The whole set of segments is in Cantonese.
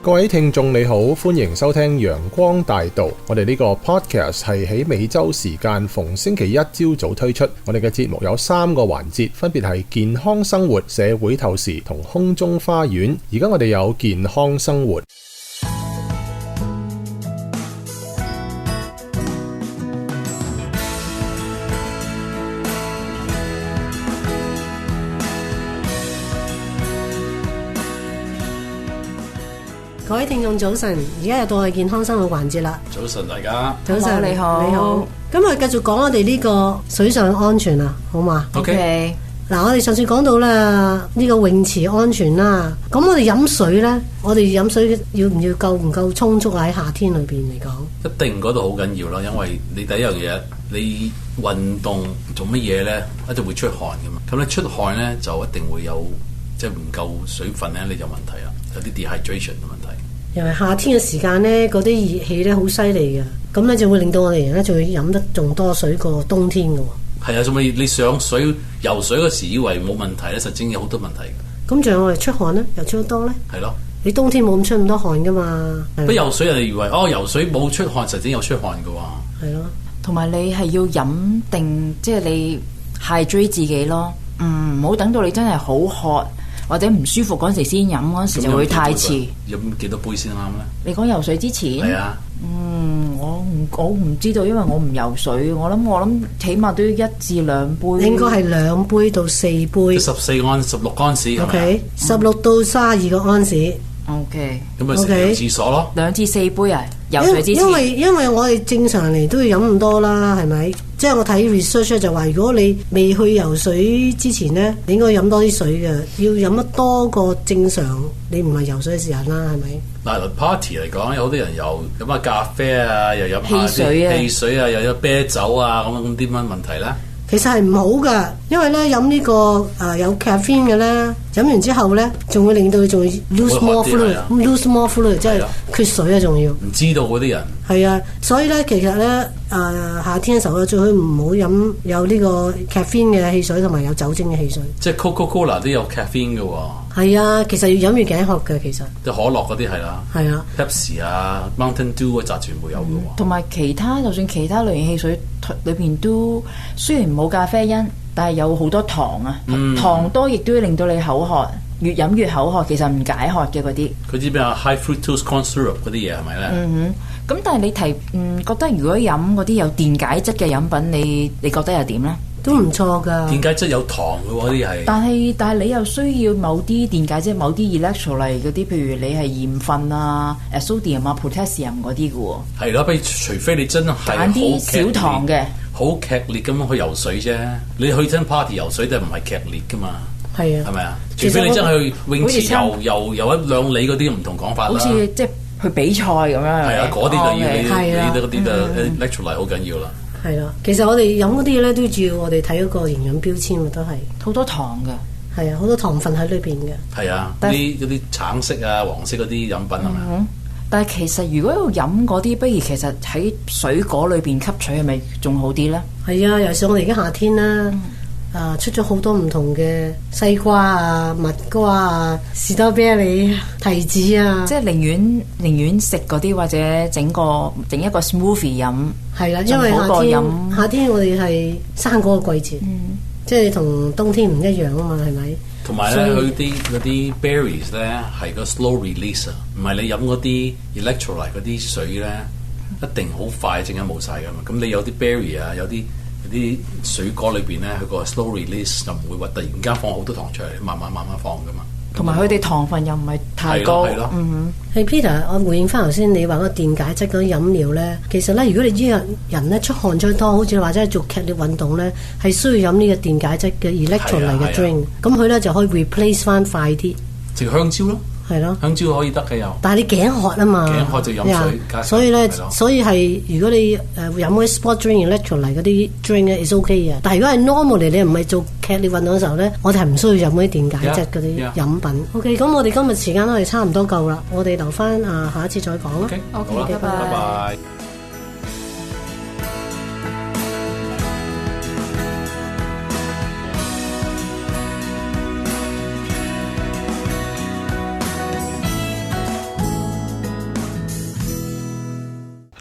各位聽眾你好，歡迎收聽陽光大道。我哋呢個 podcast 係喺美洲時間逢星期一朝早推出。我哋嘅節目有3個環節，分別係健康生活、社會透視同空中花園。而家我哋有健康生活。各位聽眾早晨，而家又到我哋健康生活環節啦。早晨大家，早晨你好，你好。咁我哋繼續講我哋呢個水上安全啊，好嘛 ？OK。嗱，我哋上次講到啦，呢個泳池安全啦。咁我哋飲水呢，我哋飲水要唔要夠唔夠充足啊？喺夏天裏邊嚟講，一定嗰度好緊要啦，因為你第一樣嘢，你運動做乜嘢呢？一定會出汗噶嘛。咁你出汗呢，就一定會有即係唔夠水分呢，你就有問題啦，有啲 dehydration 嘅問題。因為夏天嘅時間呢，嗰啲熱氣咧好犀利嘅，咁咧就會令到我哋人咧就會飲得仲多水過冬天嘅喎。係啊，仲咪你上水游水嗰時以為冇問題咧，實際有好多問題嘅。咁仲有我哋出汗咧，又出得多咧。係咯，你冬天冇咁出咁多汗噶嘛？不游水人哋以為游水冇出汗，實際有出汗嘅喎。係咯，同埋你係要飲定，即係你hydrate自己咯。唔好等到你真係好渴或者唔舒服嗰陣時先飲，嗰陣時就會太遲。飲幾多杯先啱咧？你講游水之前？係啊。我唔知道，因為我唔游水。我諗起碼都要1至2杯。應該係2杯到4杯。14安、16安士。OK， 16到32個安士。OK。咁咪成日廁所咯。2至4杯啊！游水之前。因為我哋正常嚟都要飲咁多啦，係咪？即係我睇 research 就話，如果你未去游水之前呢，你應該飲多啲水嘅，要飲得多過正常你唔係游水嘅時間啦，係咪？嗱，party 嚟講，有好多人又飲下咖啡啊，又飲下汽水啊，又有啤酒啊，咁啲乜問題咧？其實係唔好㗎，因為咧飲呢個有 caffeine 嘅咧，飲完之後咧，仲會令到佢仲 lose more fluid，即係缺水啊，仲要。唔知道嗰啲人。係啊，所以咧其實咧夏天嘅時候咧，最好唔好飲有呢個 caffeine 嘅汽水同埋有酒精嘅汽水。即係 Coca-Cola 都有 caffeine 嘅喎。係啊，其實要飲完頸渴嘅其實。即係可樂嗰啲係啦。係啊。Pepsi 啊 ，Mountain Dew 嗰扎全部有嘅喎。同埋其他，就算其他類型汽水裏邊都雖然冇咖啡因，但係有好多糖啊。糖多亦都會令到你口渴，越飲越口渴，其實唔解渴嘅嗰啲。佢知咩啊 ？High fructose corn syrup 嗰啲嘢係咪咧？咁但係你覺得如果飲嗰啲有電解質嘅飲品，你覺得又點咧？都唔錯㗎。電解質有糖嘅喎，啲係。但係你又需要某啲電解質，某啲 electrolyte 嗰啲，譬如你係鹽分啊、sodium 啊、potassium 嗰啲嘅喎。係咯，除非你真係揀啲少糖嘅，好劇烈咁樣去游水啫。你去親 party 游水都唔係劇烈㗎嘛。係啊。係咪啊？除非你真係去泳池游1-2里嗰啲唔同講法啦。好似即係去比賽咁樣。係啊，嗰啲就要你嗰啲就 electrolyte 好緊要啦。係啦，其實我哋飲嗰啲咧都要我哋睇嗰個營養標籤，都係好多糖㗎。係啊，好多糖分喺裏邊嘅。係啊，嗰啲橙色啊、黃色嗰啲飲品係咪？但係其實如果要飲嗰啲，不如其實喺水果裏邊吸取係咪仲好啲咧？係啊，尤其是我哋而家夏天啦。出咗好多唔同嘅西瓜啊、蜜瓜啊、士多啤梨、提子啊，即係寧願食嗰啲，或者整一個 smoothie 飲。係啦，因為夏天我哋係生果嘅季節，即係同冬天唔一樣啊嘛，係咪？同埋咧，佢嗰啲 berries 咧係個 slow release 啊，唔係你飲嗰啲 electrolyte 嗰啲水咧，一定好快陣間冇晒噶嘛。咁你有啲 berry 啊，有啲水果裏邊咧，佢個 slow release 就唔會話突然間放好多糖出嚟，慢慢放噶嘛。同埋佢哋糖分又唔係太高。係咯。係 Peter，我回應翻頭先你話嗰個電解質嗰啲飲料咧，其實咧，如果你呢個人咧出汗最多，好似或者係做劇烈運動咧，係需要飲呢個電解質嘅 electrolyte 嘅 drink，咁佢咧就可以 replace 翻快啲。食香蕉咯。係咯，香蕉可以得嘅又。但係你頸渴啊嘛，頸渴就飲水加。所以咧，所以係如果你飲嗰啲 sport drink electrolyte 嗰啲 drink 咧 is OK 嘅。但係如果係 normally 你唔係做劇烈運動嘅時候咧，我哋係唔需要飲嗰啲電解質嗰啲飲品。OK， 咁我哋今日時間都係差唔多夠啦，我哋留翻下一次再講啦。OK， 拜拜。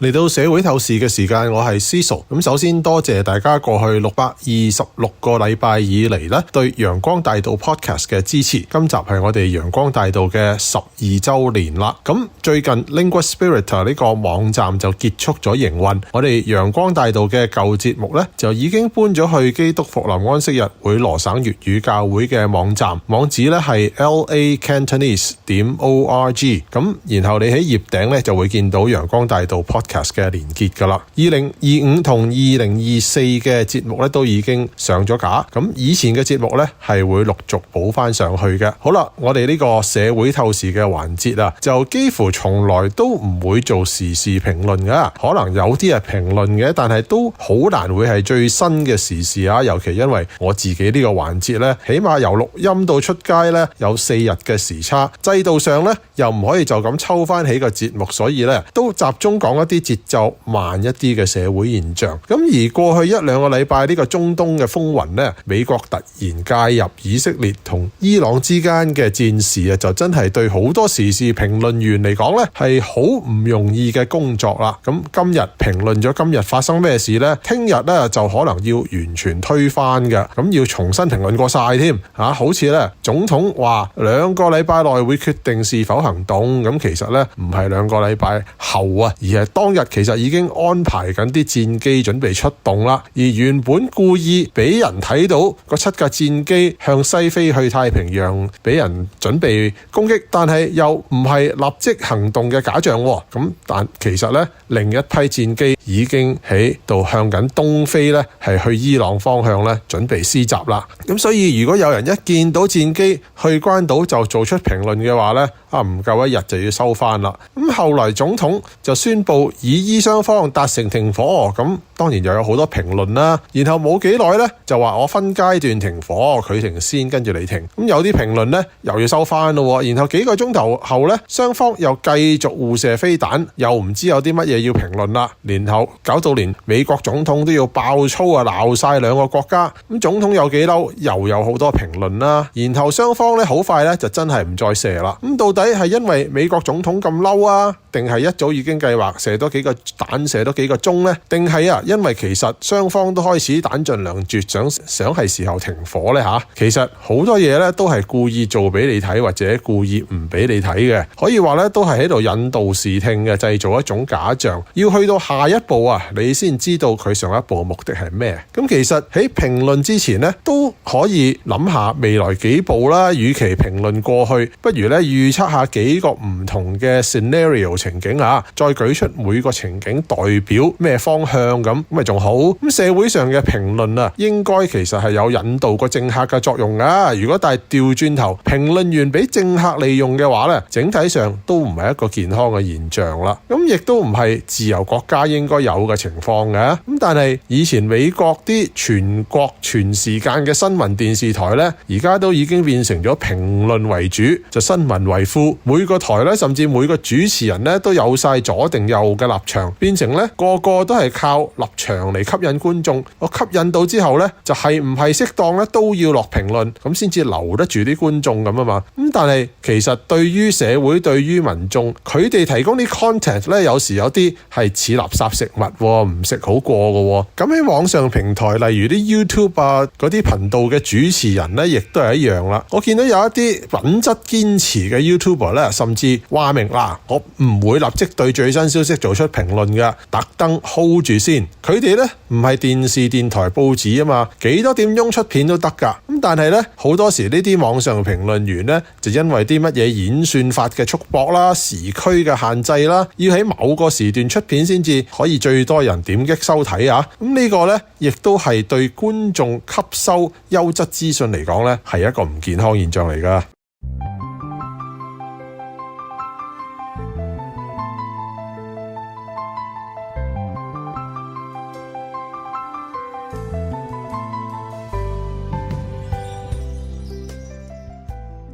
嚟到社會透視嘅時間，我係Cecil。咁首先多謝大家過去626個禮拜以嚟咧對陽光大道 Podcast 嘅支持。今集係我哋陽光大道嘅12週年啦。咁最近 Linguaspirit 呢個網站就結束咗營運，我哋陽光大道嘅舊節目咧就已經搬咗去基督復臨安息日會羅省粵語教會嘅網站，網址咧係 lacantonese.org。咁然後你喺頁頂咧就會見到陽光大道 Podcast 嘅連結噶啦。2025同2024嘅節目咧都已經上咗架，咁以前嘅節目咧係會陸續補翻上去嘅。好啦，我哋呢個社會透視嘅環節啊，就幾乎從來都唔會做時事評論噶，可能有啲係評論嘅，但係都好難會係最新嘅時事啊。尤其因為我自己呢個環節咧，起碼由錄音到出街咧有4日嘅時差，制度上咧又唔可以就咁抽翻起個節目，所以咧都集中講一啲節奏慢一啲嘅社會現象。咁而過去1-2個禮拜呢個中東嘅風雲咧，美國突然介入以色列同伊朗之間嘅戰事啊，就真係對好多時事評論員嚟講咧係好唔容易嘅工作啦。咁今日評論咗今日發生咩事咧，聽日咧就可能要完全推翻嘅，咁要重新評論過晒添嚇。好似咧總統話2個禮拜內會決定是否行動，咁其實咧唔係2個禮拜後啊，而係當日其實已經安排緊啲戰機準備出動啦。而原本故意俾人睇到個7架戰機向西飛去太平洋，俾人準備攻擊，但係又唔係立即行動嘅假象喎。咁但其實咧另一批戰機已經喺度向緊東飛咧，係去伊朗方向咧準備施襲啦。咁所以如果有人一見到戰機去關島就做出評論嘅話咧，唔夠1日就要收翻啦。咁後來總統就宣布以伊雙方達成停火，咁當然又有好多評論啦。然後冇幾耐咧就話我分階段停火，佢停先跟住你停。咁有啲評論咧又要收翻咯。然後幾個鐘頭後咧雙方又繼續互射飛彈，又唔知有啲乜嘢要評論啦。然後搞到連美國總統都要爆粗啊，鬧晒2個國家。咁總統有幾嬲，又有好多評論啦。然後雙方咧好快咧就真係唔再射啦。咁到底係因為美國總統咁嬲啊，定係一早已經計劃射多幾個彈，射多幾個鐘呢？定係因為其實雙方都開始彈盡糧絕，想係時候停火呢？其實好多嘢咧都係故意做俾你睇，或者故意唔俾你睇嘅，可以話咧都係喺度引導視聽嘅，製造一種假象。要去到下一步啊，你先知道佢上一步嘅目的係咩。咁其實喺評論之前咧，都可以諗下未來幾步啦。與其評論過去，不如咧預測下幾個唔同嘅 scenario 情景啊，再舉出每個情景代表咩方向，咁咪仲好。咁社會上嘅評論啊，應該其實係有引導個政客嘅作用啊。如果但係調轉頭，評論員俾政客利用嘅話咧，整體上都唔係一個健康嘅現象啦。咁亦都唔係自由國家應該有嘅情況嘅。咁但係以前美國啲全國全時間嘅新聞電視台咧，而家都已經變成咗評論為主，就新聞為輔。每個台咧，甚至每個主持人咧，都有晒左定右嘅立場，變成咧個個都係靠立場嚟吸引觀眾。我吸引到之後咧，就係唔係適當咧都要落評論，咁先至留得住啲觀眾咁啊嘛。咁但係其實對於社會、對於民眾，佢哋提供啲 content 咧，有時有啲係似垃圾食物，唔食好過嘅。咁喺網上平台，例如啲 YouTube 啊嗰啲頻道嘅主持人咧，亦都係一樣啦。我見到有一啲品質堅持嘅 YouTuber 咧，甚至話明嗱，我唔會立即對最新消息做出評論嘅，特登 hold 住先。佢哋咧唔係電視、電台、報紙啊嘛，幾多點鐘出片都得㗎。咁但係咧好多時呢啲網上評論員咧，就因為啲乜嘢演算法嘅束縛啦、時區嘅限制啦，要喺某個時段出片先至可以最多人點擊收睇啊。咁呢個咧亦都係對觀眾吸收優質資訊嚟講咧，係一個唔健康現象嚟㗎。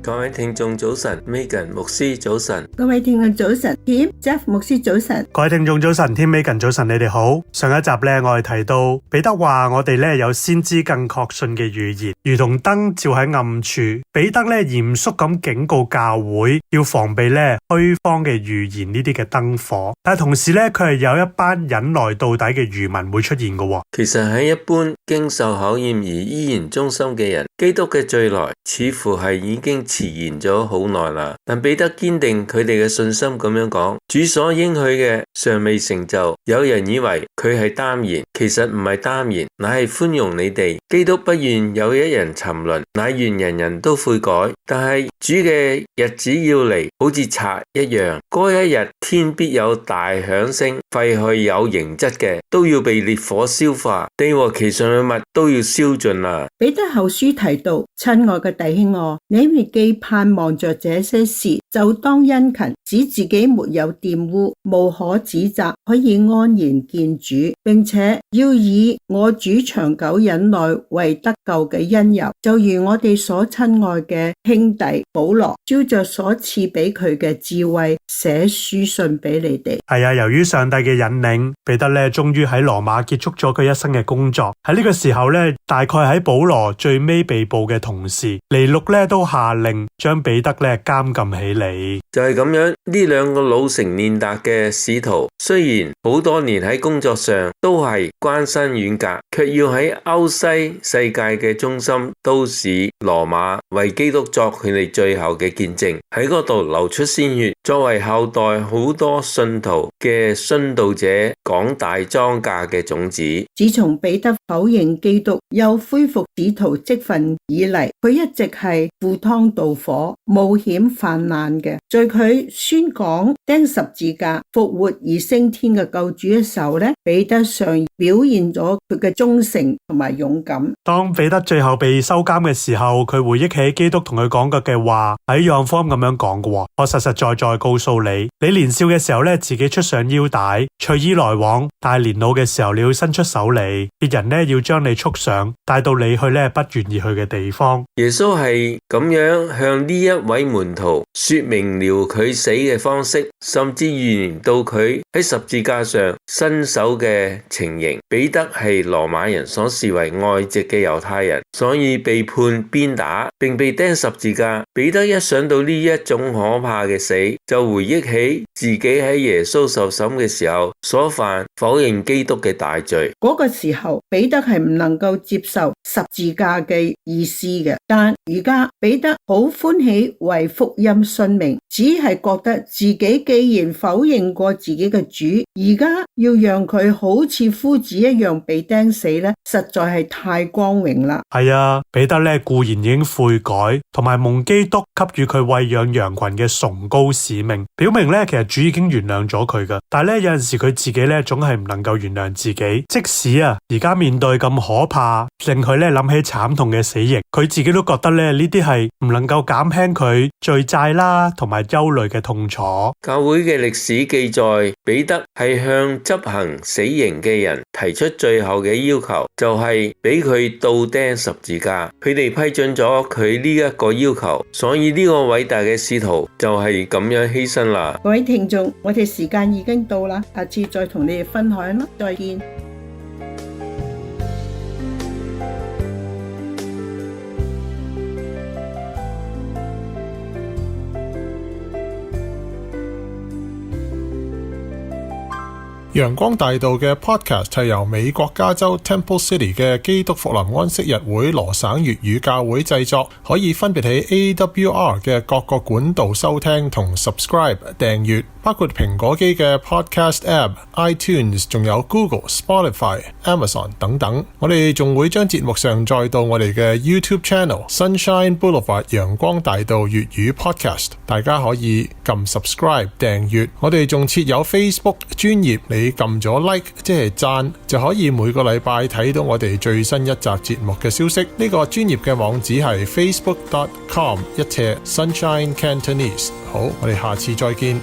各位聽眾早晨，Megan 牧師早晨。各位聽眾早晨，Tim Jeff 牧師早晨，各位聽眾早晨，Tim Megan早晨，你哋好。上一集咧，我哋提到彼得話我哋咧有先知更確信嘅預言，如同燈照喺暗處。彼得咧嚴肅咁警告教會要防備咧虛謊嘅預言呢啲嘅燈火，但係同時咧佢係有一班忍耐到底嘅餘民會出現嘅。其實喺一般經受考驗而依然忠心嘅人，基督嘅再來似乎係已經遲延咗好耐啦。但彼得堅定佢哋嘅信心咁樣講，主所應許嘅尚未成就。有人以為佢係耽延，其實唔係耽延，乃係寬容你哋。基督不願有一人沉淪，乃願人人都悔改。但係主嘅日子要嚟，好似賊一樣。嗰一日，天必有大響聲，廢去有形質嘅都要被烈火消化，地和其上嘅物都要燒盡啦。彼得後書提到，親愛嘅弟兄我，你們既盼望着這些事，就當殷勤，使自己沒有玷污，無可指責，可以安然見主，並且要以我主長久忍耐為得救嘅因由。就如我哋所親愛嘅兄弟保羅，照着所賜俾佢嘅智慧寫書信俾你哋。係啊，由於上帝嘅引領，彼得咧終於喺羅馬結束咗佢一生嘅工作。喺呢個時候咧，大概喺保羅最尾被捕嘅同時，尼祿咧都下令將彼得咧監禁起嚟。就係咁樣，呢兩個老成練達嘅使徒，雖然好多年喺工作上都係關山遠隔，卻要喺歐西世界嘅中心都市羅馬為基督作佢哋最後嘅見證，喺嗰度流出鮮血，作為後代好多信徒嘅殉道者廣大莊稼嘅種子。自從彼得否認基督又恢復使徒職分以嚟，佢一直係赴湯蹈火、冒險犯難嘅。在佢宣講釘十字架、復活而升天嘅救主嘅時候呢，彼得上表現咗佢嘅忠誠同埋勇敢。當彼得最後被收監嘅時候，佢回憶起基督同佢講嘅話，喺約翰福音咁樣講嘅。我實實在在告訴你，你年少嘅時候咧，自己出上腰帶，隨意來往；但係年老嘅時候，你要伸出手嚟，別人咧要將你束上，帶到你去咧不願意去嘅地方。耶穌係咁樣向呢一位門徒說明了佢死嘅方式，甚至預言到佢喺十字架上伸手嘅情形。彼得係羅馬人所視為外籍嘅猶太人，所以被判鞭打並被釘十字架。彼得一想到呢一種可怕嘅死，就回憶起自己喺耶穌受審嘅時候所犯否認基督嘅大罪。嗰個時候彼得係唔能夠接受十字架嘅意思嘅，但而家彼得好歡喜為福音殉命，只係覺得自己既然否認過自己嘅主，而家要讓佢好似夫子一樣被釘死咧，實在係太光榮啦。係啊，彼得咧固然已經悔改，同埋蒙基督給予佢餵養羊群嘅崇高使命，表明咧其實主已經原諒咗佢噶。但係咧有陣時佢自己咧總係唔能夠原諒自己，即使啊而家面對咁可怕，令佢咧諗起慘痛嘅死刑，佢自己都覺得咧呢啲係唔能夠減輕佢罪債啦同埋憂慮嘅痛楚。教會嘅歷史記載，彼得係向執行死刑嘅人提出最後嘅要求，就係俾佢倒釘十字架。佢哋批准咗佢呢一個要求，所以呢個偉大嘅使徒就係咁樣犧牲啦。各位聽眾，我哋時間已經到啦，下次再同你哋分享啦，再見。陽光大道嘅 podcast 係由美國加州 Temple City 嘅基督復臨安息日會羅省粵語教會製作，可以分別喺 AWR 嘅各個管道收聽同 subscribe 訂閱，包括蘋果機嘅 podcast app、iTunes， 仲有 Google、Spotify、Amazon 等等。我哋仲會將節目上載到我哋嘅 YouTube Channel Sunshine Boulevard 陽光大道粵語 podcast， 大家可以撳 subscribe 訂閱。我哋仲設有 Facebook 專頁，你撳咗 like 即係讚，就可以每個禮拜睇到我哋最新一集節目嘅消息。呢個專頁嘅網址係 facebook.com/Sunshine Cantonese。好，我哋下次再見。